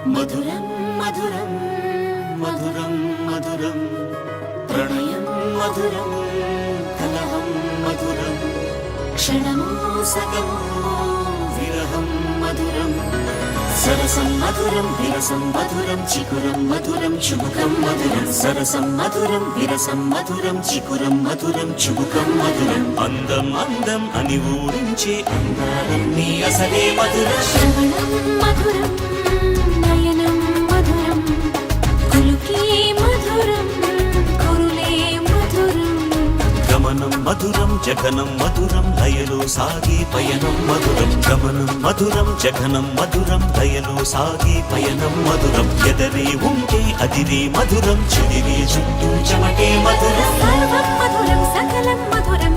మధురం మధురం మధురం మధురం ప్రణయం మధురం కలహం మధురం క్షణము సగము విరహం మధురం సరసం మధురం విరసం మధురం చికురం మధురం చుబుకం మధురం సరసం మధురం విరసం మధురం చికురం మధురం చుబుకం మధురం అందం అందం అని ఊరించే అందాలన్నీ అసలే మధురం శ్రవణం మధురం నయనం మధురం కులుకే మధురం కురులే మధురం గమనం మధురం జగనం మధురం లయలో సాగే పయనం మధురం గమనం మధురం జగనం మధురం లయలో సాగే పయనం మధురం ఎదరే ఉంటే అదిరే మధురం చెదిరే చుట్టూ చెమటే మధురం సర్వం మధురం సకలం మధురం